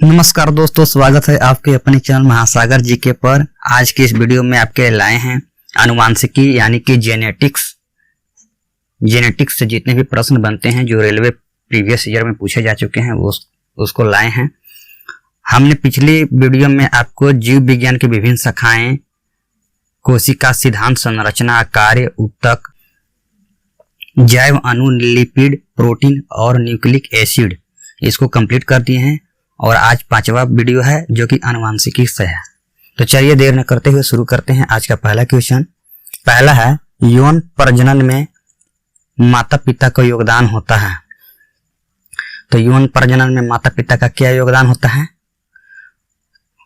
नमस्कार दोस्तों, स्वागत है आपके अपने चैनल महासागर जीके पर। आज की इस वीडियो में आपके लाए हैं आनुवांशिकी यानी कि जेनेटिक्स से जितने भी प्रश्न बनते हैं जो रेलवे प्रीवियस ईयर में पूछे जा चुके हैं उसको लाए हैं। हमने पिछली वीडियो में आपको जीव विज्ञान की विभिन्न शाखाएं, कोशिका सिद्धांत, संरचना, कार्य, ऊतक, जैव अणु, लिपिड, प्रोटीन और न्यूक्लिक एसिड इसको कंप्लीट कर दिए हैं और आज 5वां वीडियो है जो कि आनुवांशिकी से है। तो चलिए देर न करते हुए शुरू करते हैं आज का पहला क्वेश्चन। पहला है, यौन प्रजनन में माता पिता का योगदान होता है। तो यौन प्रजनन में माता पिता का क्या योगदान होता है?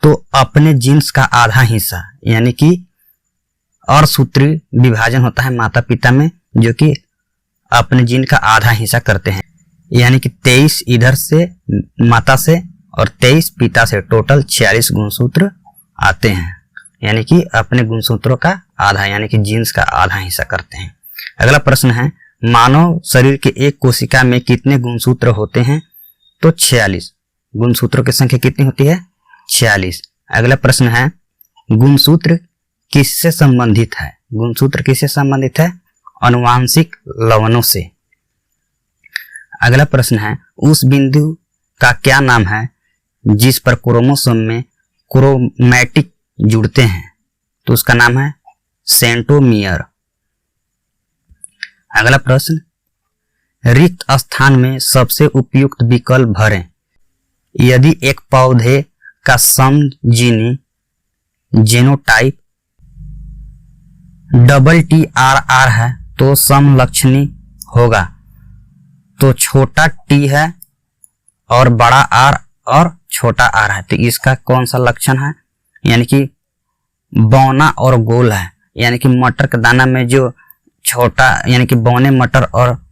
तो अपने जीन्स का आधा हिस्सा यानी कि अर्धसूत्री विभाजन होता है माता पिता में, जो कि अपने जीन का आधा हिस्सा करते हैं। यानी कि 23 इधर से माता से और 23 पिता से, टोटल 46 गुणसूत्र आते हैं। यानी कि अपने गुणसूत्रों का आधा यानी कि जीन्स का आधा हिस्सा करते हैं। अगला प्रश्न है, मानव शरीर के एक कोशिका में कितने गुणसूत्र होते हैं? तो 46। गुणसूत्रों की संख्या कितनी होती है? 46। अगला प्रश्न है, गुणसूत्र किससे संबंधित है? गुणसूत्र किससे संबंधित है? आनुवांशिक लवणों से। अगला प्रश्न है, उस बिंदु का क्या नाम है जिस पर क्रोमोसोम में क्रोमैटिक जुड़ते हैं? तो उसका नाम है सेंट्रोमियर। अगला प्रश्न, रिक्त स्थान में सबसे उपयुक्त विकल्प भरें। यदि एक पौधे का समजीनी जीनोटाइप TTRR है तो समलक्षणी होगा। तो छोटा टी है और बड़ा आर और छोटा आर है, तो इसका कौन सा लक्षण है? यानी कि बौना और गोल है। यानी कि मटर के दाना में जो छोटा यानी कि बौने मटर और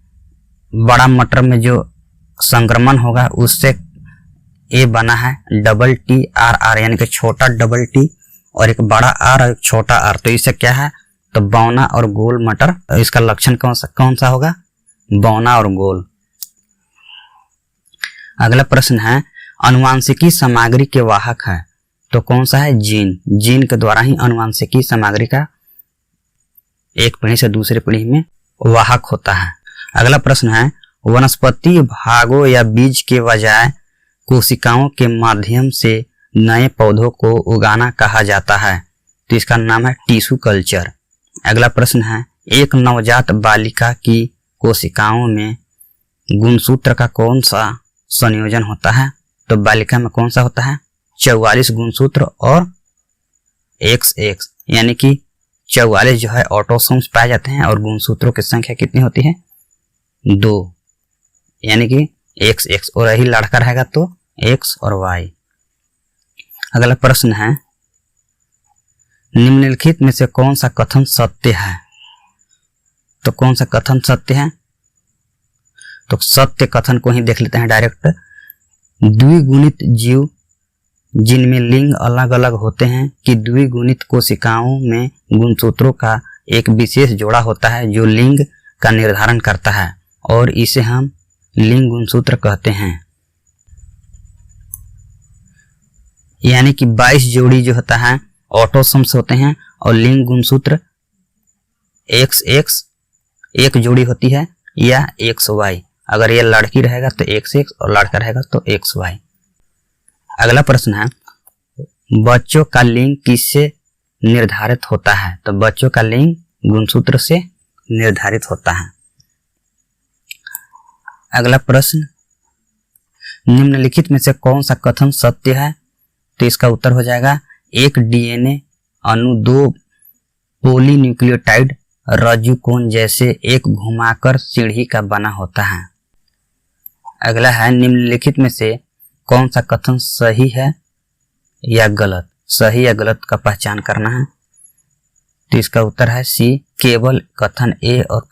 बड़ा मटर में जो संक्रमण होगा उससे ये बना है TTRR, यानी कि छोटा T और एक बड़ा आर और एक छोटा आर। तो इससे क्या है? तो बौना और गोल मटर। इसका लक्षण कौन सा होगा? बौना और गोल। अगला प्रश्न है, आनुवांशिकी सामग्री के वाहक है। तो कौन सा है? जीन। जीन के द्वारा ही आनुवांशिकी सामग्री का एक पीढ़ी से दूसरे पीढ़ी में वाहक होता है। अगला प्रश्न है, वनस्पति भागों या बीज के बजाय कोशिकाओं के माध्यम से नए पौधों को उगाना कहा जाता है। तो इसका नाम है टिश्यू कल्चर। अगला प्रश्न है, एक नवजात बालिका की कोशिकाओं में गुणसूत्र का कौन सा संयोजन होता है? तो बालिका में कौन सा होता है? 44 गुणसूत्र और XX, यानी कि 44 जो है ऑटोसोम्स पाए जाते हैं और गुणसूत्रों की संख्या कितनी होती है? 2, यानी कि XX। और यही लड़का रहेगा तो X और Y। अगला प्रश्न है, निम्नलिखित में से कौन सा कथन सत्य है? तो कौन सा कथन सत्य है? तो सत्य कथन को ही देख लेते हैं डायरेक्ट। द्विगुणित जीव जिनमें लिंग अलग अलग होते हैं कि द्विगुणित कोशिकाओं में गुणसूत्रों का एक विशेष जोड़ा होता है जो लिंग का निर्धारण करता है और इसे हम लिंग गुणसूत्र कहते हैं। यानी कि 22 जोड़ी जो होता है ऑटोसोम्स होते हैं और लिंग गुणसूत्र XX एक जोड़ी होती है या XY। अगर ये लड़की रहेगा तो XX और लड़का रहेगा तो XY। अगला प्रश्न है, बच्चों का लिंग किससे निर्धारित होता है? तो बच्चों का लिंग गुणसूत्र से निर्धारित होता है। अगला प्रश्न, निम्नलिखित में से कौन सा कथन सत्य है? तो इसका उत्तर हो जाएगा, एक DNA अणु 2 पॉलीन्यूक्लियोटाइड रज्जुकोण जैसे एक घुमाकर सीढ़ी का बना होता है। अगला है, निम्नलिखित में से कौन सा कथन सही है या गलत? सही या गलत का पहचान करना है। तो इसका उत्तर है C, केवल कथन A और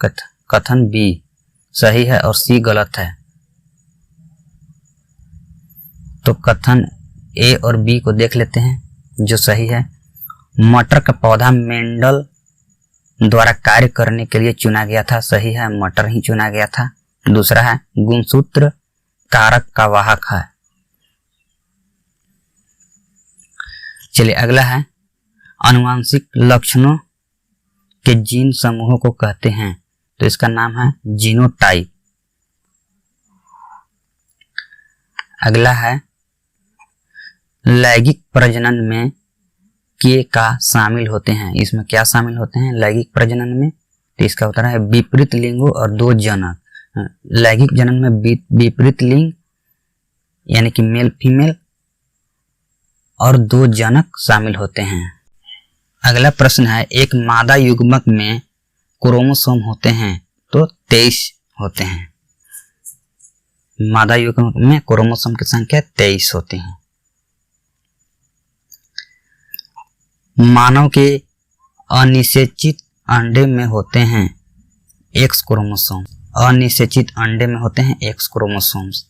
कथन B सही है और C गलत है। तो कथन A और B को देख लेते हैं जो सही है। मटर का पौधा मेंडल द्वारा कार्य करने के लिए चुना गया था। सही है, मटर ही चुना गया था। दूसरा है, गुणसूत्र कारक का वाहक है। चलिए अगला है आनुवांशिक लक्षणों के जीन समूहों को कहते हैं, तो इसका नाम है जीनोटाइप। अगला है लैंगिक प्रजनन में के का शामिल होते हैं, इसमें क्या शामिल होते हैं लैंगिक प्रजनन में, तो इसका उत्तर है विपरीत लिंगों और दो जनक। लैंगिक जनन में विपरीत लिंग यानी कि मेल फीमेल और दो जनक शामिल होते हैं। अगला प्रश्न है एक मादा युग्मक में क्रोमोसोम होते हैं, तो 23 होते हैं। मादा युग्मक में क्रोमोसोम की संख्या 23 होती है। मानव के अनिषेचित अंडे में होते हैं X क्रोमोसोम, अनिषेचित अंडे में होते हैं X क्रोमोसोम्स।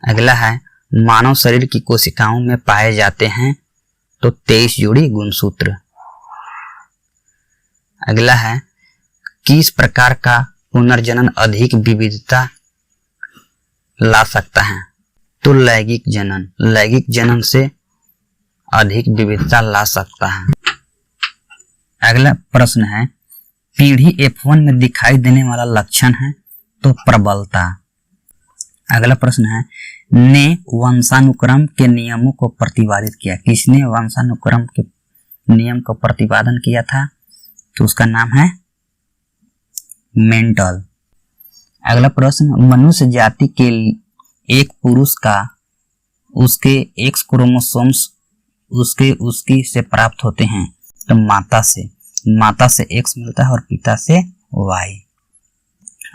अगला है मानव शरीर की कोशिकाओं में पाए जाते हैं, तो 23 जोड़ी गुणसूत्र। अगला है किस प्रकार का पुनर्जनन अधिक विविधता ला सकता है, तो लैंगिक जनन, लैंगिक जनन से अधिक विविधता ला सकता है। अगला प्रश्न है पीढ़ी F1 में दिखाई देने वाला लक्षण है, तो प्रबलता। अगला प्रश्न है ने वंशानुक्रम के नियमों को प्रतिपादित किया, किसने वंशानुक्रम के नियम को प्रतिपादन किया था, तो उसका नाम है मेंटल। अगला प्रश्न मनुष्य जाति के एक पुरुष का उसके X क्रोमोसोम्स उसकी से प्राप्त होते हैं, तो माता से X मिलता है और पिता से Y।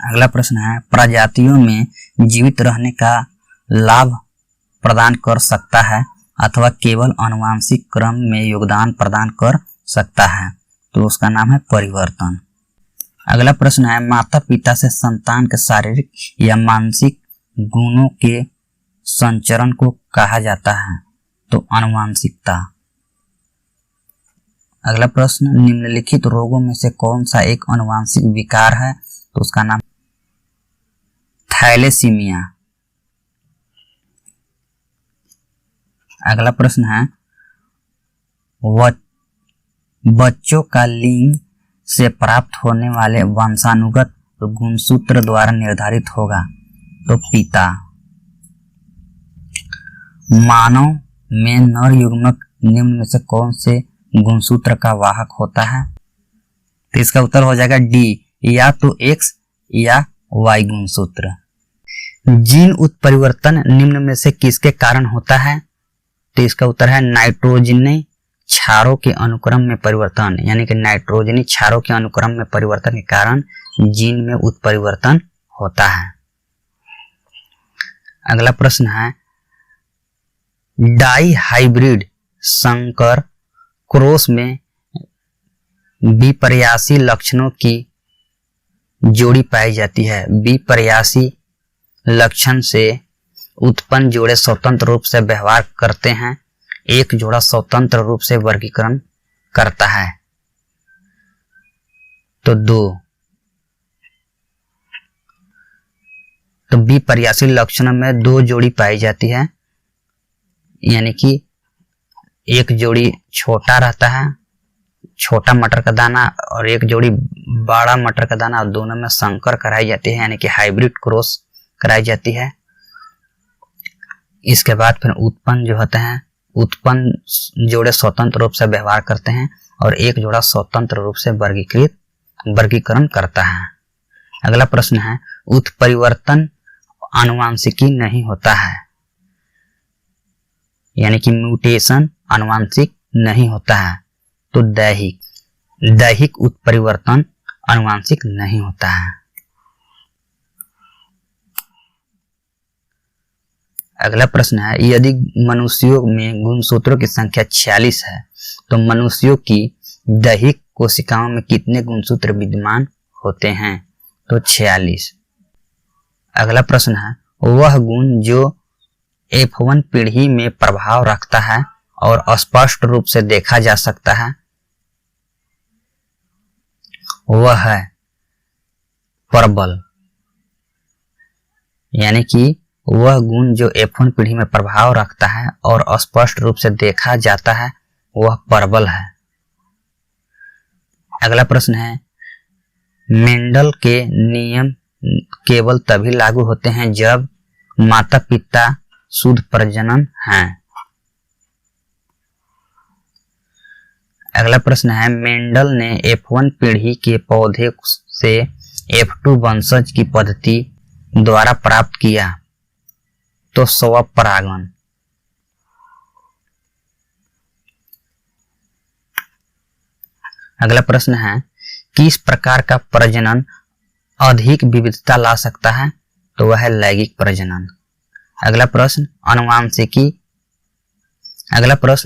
अगला प्रश्न है प्रजातियों में जीवित रहने का लाभ प्रदान कर सकता है अथवा केवल आनुवंशिक क्रम में योगदान प्रदान कर सकता है, तो उसका नाम है परिवर्तन। अगला प्रश्न है माता पिता से संतान के शारीरिक या मानसिक गुणों के संचरण को कहा जाता है, तो आनुवंशिकता। अगला प्रश्न निम्नलिखित रोगों में से कौन सा एक आनुवंशिक विकार है, तो उसका नाम थैलेसीमिया। अगला प्रश्न है बच्चों का लिंग से प्राप्त होने वाले वंशानुगत गुणसूत्र द्वारा निर्धारित होगा, तो पिता। मानव में नर युग्मक निम्न में से कौन से गुणसूत्र का वाहक होता है, तो इसका उत्तर हो जाएगा डी, या तो X या Y गुणसूत्र। जीन उत्परिवर्तन निम्न में से किसके कारण होता है, तो इसका उत्तर है नाइट्रोजनी क्षारों के अनुक्रम में परिवर्तन, यानी कि नाइट्रोजनी क्षारों के अनुक्रम में परिवर्तन के कारण जीन में उत्परिवर्तन होता है। अगला प्रश्न है डाई हाइब्रिड संकर क्रॉस में विपर्यासी लक्षणों की जोड़ी पाई जाती है। विपर्यासी लक्षण से उत्पन्न जोड़े स्वतंत्र रूप से व्यवहार करते हैं, एक जोड़ा स्वतंत्र रूप से वर्गीकरण करता है, तो 2। तो विपर्यासी लक्षणों में 2 जोड़ी पाई जाती है, यानी कि एक जोड़ी छोटा रहता है, छोटा मटर का दाना, और एक जोड़ी बड़ा मटर का दाना, और दोनों में संकर कराई जाती है, यानी कि हाइब्रिड क्रॉस कराई जाती है। इसके बाद फिर उत्पन्न जो होते हैं, उत्पन्न जोड़े स्वतंत्र रूप से व्यवहार करते हैं और एक जोड़ा स्वतंत्र रूप से वर्गीकरण करता है। अगला प्रश्न है उत्परिवर्तन आनुवांशिकी नहीं होता है, यानी कि म्यूटेशन आनुवांशिक नहीं होता है, तो दैहिक उत्परिवर्तन आनुवांशिक नहीं होता है। अगला प्रश्न है यदि मनुष्यों में गुणसूत्रों की संख्या 46 है, तो मनुष्यों की दैहिक कोशिकाओं में कितने गुणसूत्र विद्यमान होते हैं, तो 46। अगला प्रश्न है वह गुण जो F1 पीढ़ी में प्रभाव रखता है और स्पष्ट रूप से देखा जा सकता है, वह है प्रबल, यानी कि वह गुण जो F1 पीढ़ी में प्रभाव रखता है और स्पष्ट रूप से देखा जाता है वह प्रबल है। अगला प्रश्न है, मेंडल के नियम केवल तभी लागू होते हैं जब माता पिता शुद्ध प्रजनन हैं। अगला प्रश्न है, मेंडल ने F1 पीढ़ी के पौधे से F2 वंशज की पद्धति द्वारा प्राप्त किया। तो स्वपरागण। अगला प्रश्न है, किस प्रकार का प्रजनन अधिक विविधता ला सकता है? तो वह है लैंगिक प्रजनन। अगला प्रश्न,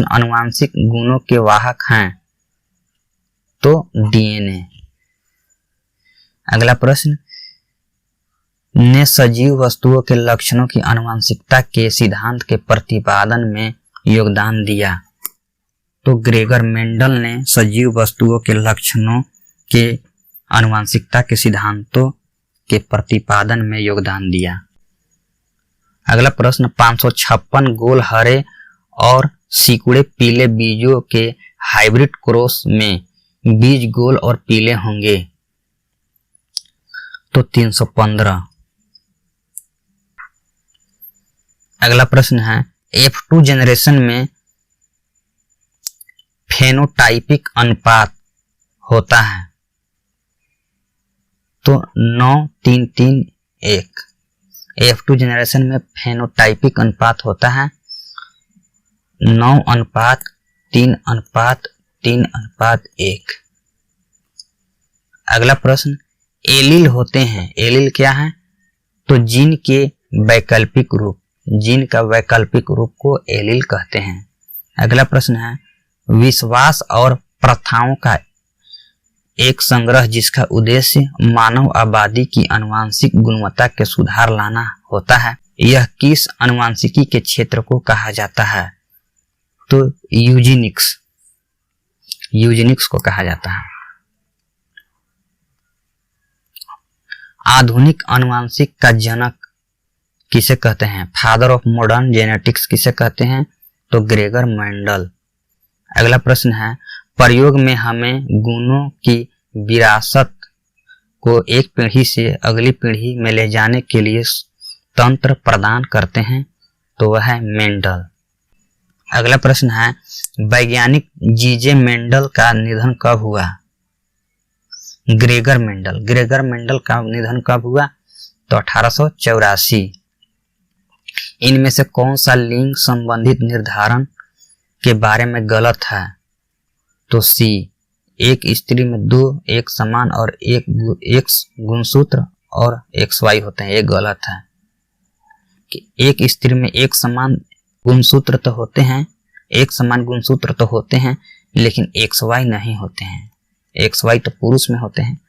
अनुवांशिक गुणों के वाहक हैं। तो DNA। अगला प्रश्न, ने सजीव वस्तुओं के लक्षणों की आनुवंशिकता के सिद्धांत के प्रतिपादन में योगदान दिया। तो ग्रेगर मेंडल ने सजीव वस्तुओं के लक्षणों के आनुवंशिकता के सिद्धांतों के प्रतिपादन में योगदान दिया। अगला प्रश्न, 556 गोल हरे और सिकुड़े पीले बीजों के हाइब्रिड क्रॉस में बीज गोल और पीले होंगे। तो 315। अगला प्रश्न है, F2 जनरेशन में फेनोटाइपिक अनुपात होता है। तो 9-3-3-1। F2 जनरेशन में फेनोटाइपिक अनुपात होता है 9:3:3:1। अगला प्रश्न, एलील होते हैं। एलील क्या है? तो जीन के वैकल्पिक रूप, जीन का वैकल्पिक रूप को एलील कहते हैं। अगला प्रश्न है, विश्वास और प्रथाओं का एक संग्रह जिसका उद्देश्य मानव आबादी की आनुवंशिक गुणवत्ता के सुधार लाना होता है, यह किस आनुवंशिकी के क्षेत्र को कहा जाता है? तो यूजेनिक्स को कहा जाता है। आधुनिक आनुवंशिक का जनक किसे कहते हैं? फादर ऑफ मॉडर्न जेनेटिक्स किसे कहते हैं? तो ग्रेगर मेंडल। अगला प्रश्न है, प्रयोग में हमें गुणों की विरासत को एक पीढ़ी से अगली पीढ़ी में ले जाने के लिए तंत्र प्रदान करते हैं। तो वह है मेंडल। अगला प्रश्न है, वैज्ञानिक जीजे मेंडल का निधन कब हुआ? ग्रेगर मेंडल का निधन कब हुआ? तो 1884। इनमें से कौन सा लिंग संबंधित निर्धारण के बारे में गलत है? तो सी, एक स्त्री में 2 एक समान और एक एक्स गुणसूत्र और XY होते हैं, ये गलत है। कि एक स्त्री में एक समान गुणसूत्र तो होते हैं, एक समान गुणसूत्र तो होते हैं, लेकिन XY नहीं होते हैं। XY तो पुरुष में होते हैं।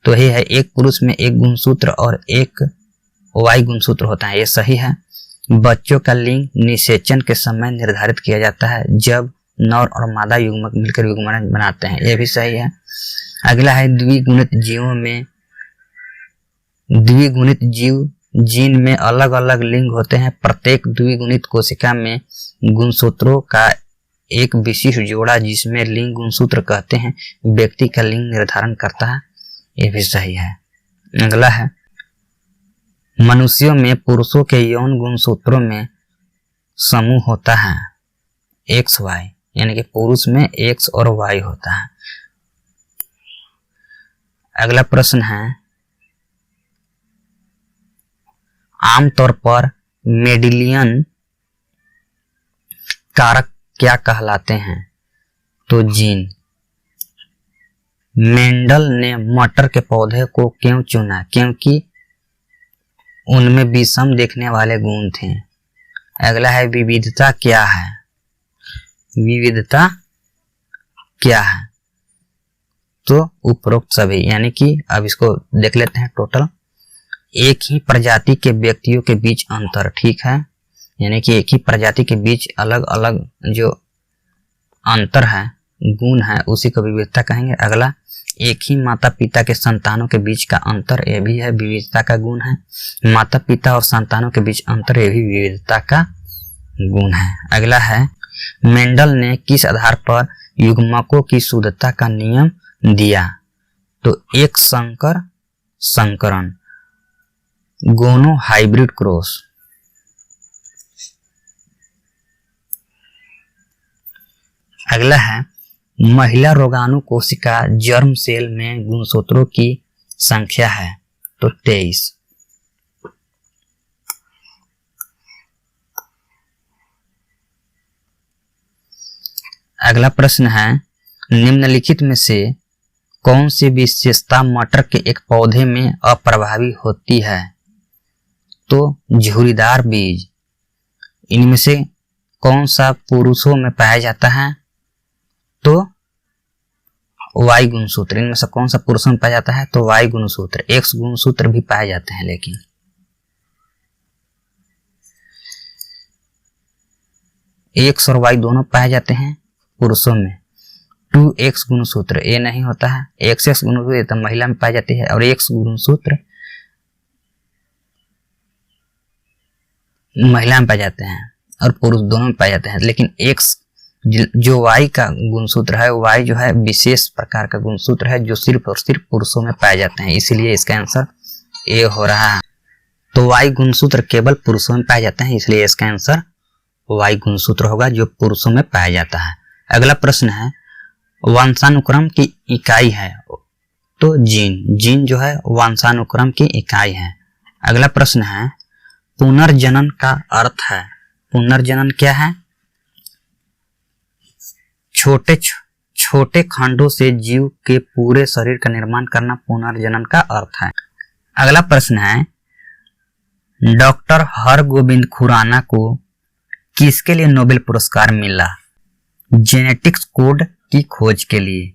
तो ये है, एक पुरुष में एक गुणसूत्र और एक Y गुणसूत्र होता है, ये सही है। बच्चों का लिंग निषेचन के समय निर्धारित किया जाता है जब नर और मादा युग्मक मिलकर युग्मन बनाते हैं, यह भी सही है। अगला है, द्विगुणित जीव जीन में अलग अलग लिंग होते हैं। प्रत्येक द्विगुणित कोशिका में गुणसूत्रों का एक विशिष्ट जोड़ा, जिसमें लिंग गुणसूत्र कहते हैं, व्यक्ति का लिंग निर्धारण करता है, यह भी सही है। अगला है, मनुष्यों में पुरुषों के यौन गुणसूत्रों में समूह होता है XY, यानी कि पुरुष में X और Y होता है। अगला प्रश्न है, आमतौर पर मेंडेलियन कारक क्या कहलाते हैं? तो जीन। मेंडल ने मटर के पौधे को क्यों चुना? क्योंकि उनमें विषम देखने वाले गुण थे। अगला है, विविधता क्या है? विविधता क्या है? तो उपरोक्त सभी, यानी कि अब इसको देख लेते हैं टोटल। एक ही प्रजाति के व्यक्तियों के बीच अंतर, ठीक है, यानी कि एक ही प्रजाति के बीच अलग अलग जो अंतर है, गुण है, उसी को विविधता कहेंगे। अगला, एक ही माता पिता के संतानों के बीच का अंतर, यह भी है विविधता का गुण है। माता पिता और संतानों के बीच अंतर, यह भी विविधता का गुण है। अगला है, मेंडल ने किस आधार पर युग्मकों की शुद्धता का नियम दिया? तो एक संकर संकरण, गोनो हाइब्रिड क्रॉस। अगला है महिला रोगाणु कोशिका जर्म सेल में गुणसूत्रों की संख्या है? तो 23। अगला प्रश्न है निम्नलिखित में से कौन सी विशेषता मटर के एक पौधे में अप्रभावी होती है? तो झुर्रीदार बीज। इनमें से कौन सा पुरुषों में पाया जाता है? तो वाई गुणसूत्र। इनमें से कौन सा पुरुषों में पाया जाता है? तो वाई गुणसूत्र। एक्स गुणसूत्र भी पाए जाते हैं, लेकिन एक्स और वाई दोनों पाए जाते हैं पुरुषों में। 2x गुणसूत्र ये नहीं होता है। XX गुणसूत्र तो महिला में पाई जाती है, और X गुणसूत्र महिला में पाए जाते हैं और पुरुष दोनों में पाए जाते हैं। लेकिन X जो Y का गुणसूत्र है, Y जो है विशेष प्रकार का गुणसूत्र है जो सिर्फ और सिर्फ पुरुषों में पाए जाते हैं, इसीलिए इसका आंसर ए हो रहा है। तो Y गुणसूत्र केवल पुरुषों में पाए जाते हैं, इसलिए इसका आंसर Y गुणसूत्र होगा जो पुरुषों में पाया जाता है। अगला प्रश्न है वंशानुक्रम की इकाई है? तो जीन। जीन जो है वंशानुक्रम की इकाई है। अगला प्रश्न है पुनर्जनन का अर्थ है? पुनर्जनन क्या है? छोटे छोटे खंडों से जीव के पूरे शरीर का निर्माण करना पुनर्जनन का अर्थ है। अगला प्रश्न है डॉक्टर हरगोविंद खुराना को किसके लिए नोबेल पुरस्कार मिला? जेनेटिक्स कोड की खोज के लिए।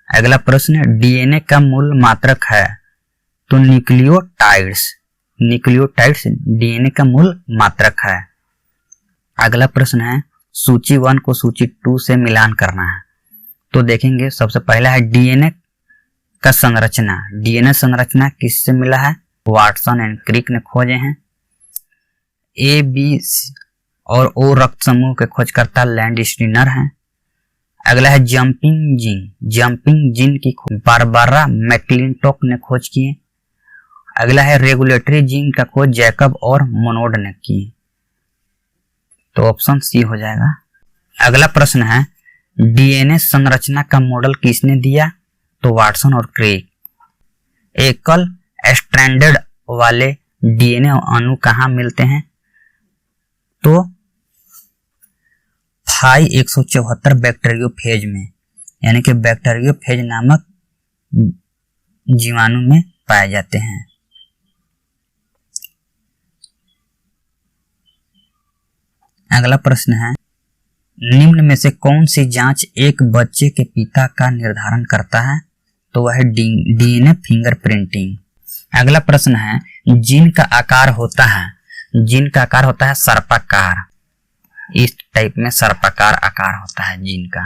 अगला प्रश्न डीएनए का मूल मात्रक है? तो न्यूक्लियोटाइड्स। न्यूक्लियोटाइड्स डीएनए का मूल मात्रक है। अगला प्रश्न है सूची 1 को सूची 2 से मिलान करना है। तो देखेंगे सबसे पहला है डीएनए का संरचना। डीएनए संरचना किससे मिला है? वाटसन एंड क्रिक ने खोजे हैं। ए, बी और ओ रक्त समूह के खोजकर्ता लैंडस्टीनर हैं। अगला है जंपिंग जीन। जंपिंग जीन की खोज बारबरा मैक्लिंटॉक ने खोज की है। अगला है रेगुलेटरी जीन का खोज जैकब और मोनोड ने की। तो ऑप्शन सी हो जाएगा। अगला प्रश्न है डीएनए संरचना का मॉडल किसने दिया? तो वाटसन और क्रिक। एकल स्ट्रैंडेड वाले डीएनए अणु कहाँ मिलते हैं? तो 174 बैक्टीरियोफेज में, यानी कि बैक्टीरियोफेज नामक जीवाणु में पाए जाते हैं। अगला प्रश्न है निम्न में से कौन सी जांच एक बच्चे के पिता का निर्धारण करता है? तो वह है डीएनए फिंगरप्रिंटिंग। अगला प्रश्न है जीन का आकार होता है? जीन का आकार होता है सर्पाकार। इस टाइप में सर्पाकार आकार होता है जीन का।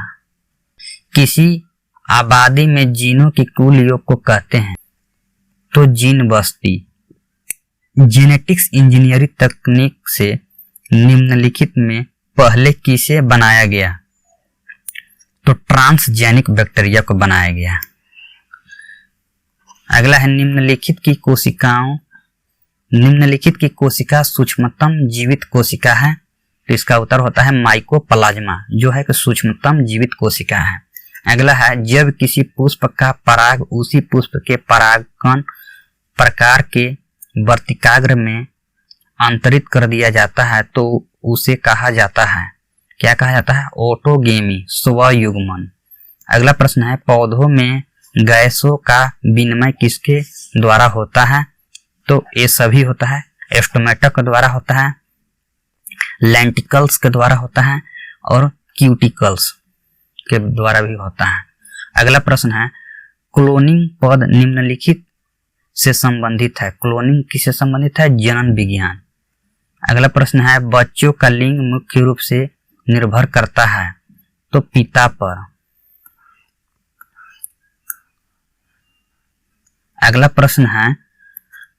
किसी आबादी में जीनों की कुल योग को कहते हैं? तो जीन बस्ती। जेनेटिक्स इंजीनियरिंग तकनीक से निम्नलिखित में पहले किसे बनाया गया? तो ट्रांसजेनिक बैक्टीरिया को बनाया गया। अगला है निम्नलिखित की कोशिका सूक्ष्मतम जीवित कोशिका है? तो इसका उत्तर होता है माइकोप्लाज्मा, जो है कि सूक्ष्मतम जीवित कोशिका है। अगला है जब किसी पुष्प का पराग उसी पुष्प के परागकण प्रकार के वर्तिकाग्र में अंतरित कर दिया जाता है तो उसे कहा जाता है, क्या कहा जाता है? ऑटोगेमी, स्वयुग्मन। अगला प्रश्न है पौधों में गैसों का विनिमय किसके द्वारा होता है? तो ये सभी होता है। स्टोमेटा के द्वारा होता है, लेंटिकल्स के द्वारा होता है और क्यूटिकल्स के द्वारा भी होता है। अगला प्रश्न है क्लोनिंग पद निम्नलिखित से संबंधित है? क्लोनिंग किससे संबंधित है? जनन विज्ञान। अगला प्रश्न है बच्चों का लिंग मुख्य रूप से निर्भर करता है? तो पिता पर। अगला प्रश्न है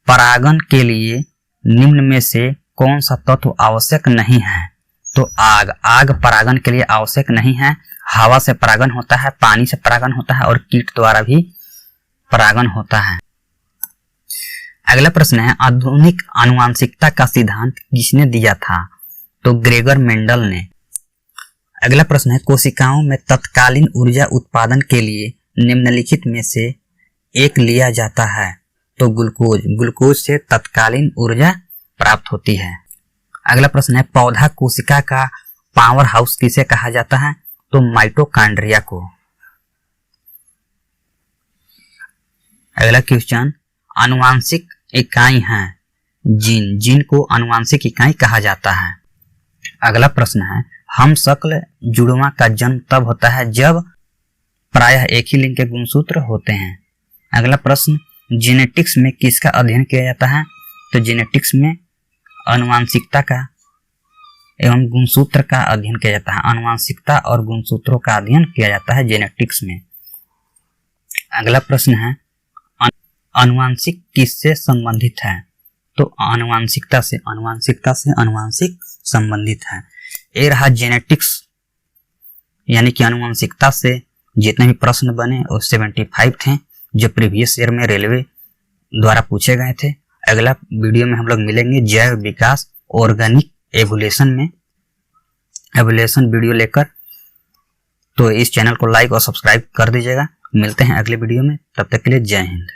परागण के लिए निम्न में से कौन सा तत्व आवश्यक नहीं है? तो आग परागण के लिए आवश्यक नहीं है। हवा से परागण होता है, पानी से परागण होता है और कीट द्वारा भी परागण होता है। अगला प्रश्न है, आधुनिक आनुवंशिकता का सिद्धांत किसने दिया था? तो ग्रेगर मेंडल ने। अगला प्रश्न है, कोशिकाओं में तत्कालीन ऊर्जा उत्पादन के लिए निम्नलिखित में से एक लिया जाता है। तो ग्लूकोज से तत्कालीन ऊर्जा प्राप्त होती है। अगला प्रश्न है, पौधा कोशिका का पावर हाउस किसे कहा जाता है? तो माइटोकॉन्ड्रिया को। अगला क्वेश्चन, आनुवांशिक इकाई है जीन को आनुवांशिक इकाई कहा जाता है। अगला प्रश्न है, हमशक्ल जुड़वां का जन्म तब होता है जब प्रायः एक ही लिंग के गुणसूत्र होते हैं। अगला प्रश्न, जेनेटिक्स में किसका अध्ययन किया जाता है? तो जेनेटिक्स में आनुवांशिकता का एवं गुणसूत्र का अध्ययन किया जाता है। आनुवांशिकता और गुणसूत्रों का अध्ययन किया जाता है जेनेटिक्स में। अगला प्रश्न है, आनुवांशिक किससे संबंधित है? तो आनुवांशिकता से आनुवांशिक संबंधित है। ये रहा जेनेटिक्स यानी कि आनुवांशिकता से जितने भी प्रश्न बने वो 75 थे जो प्रीवियस ईयर में रेलवे द्वारा पूछे गए थे। अगला वीडियो में हम लोग मिलेंगे जैव विकास ऑर्गेनिक एवोल्यूशन में, एवोल्यूशन वीडियो लेकर। तो इस चैनल को लाइक और सब्सक्राइब कर दीजिएगा। मिलते हैं अगले वीडियो में, तब तक के लिए जय हिंद।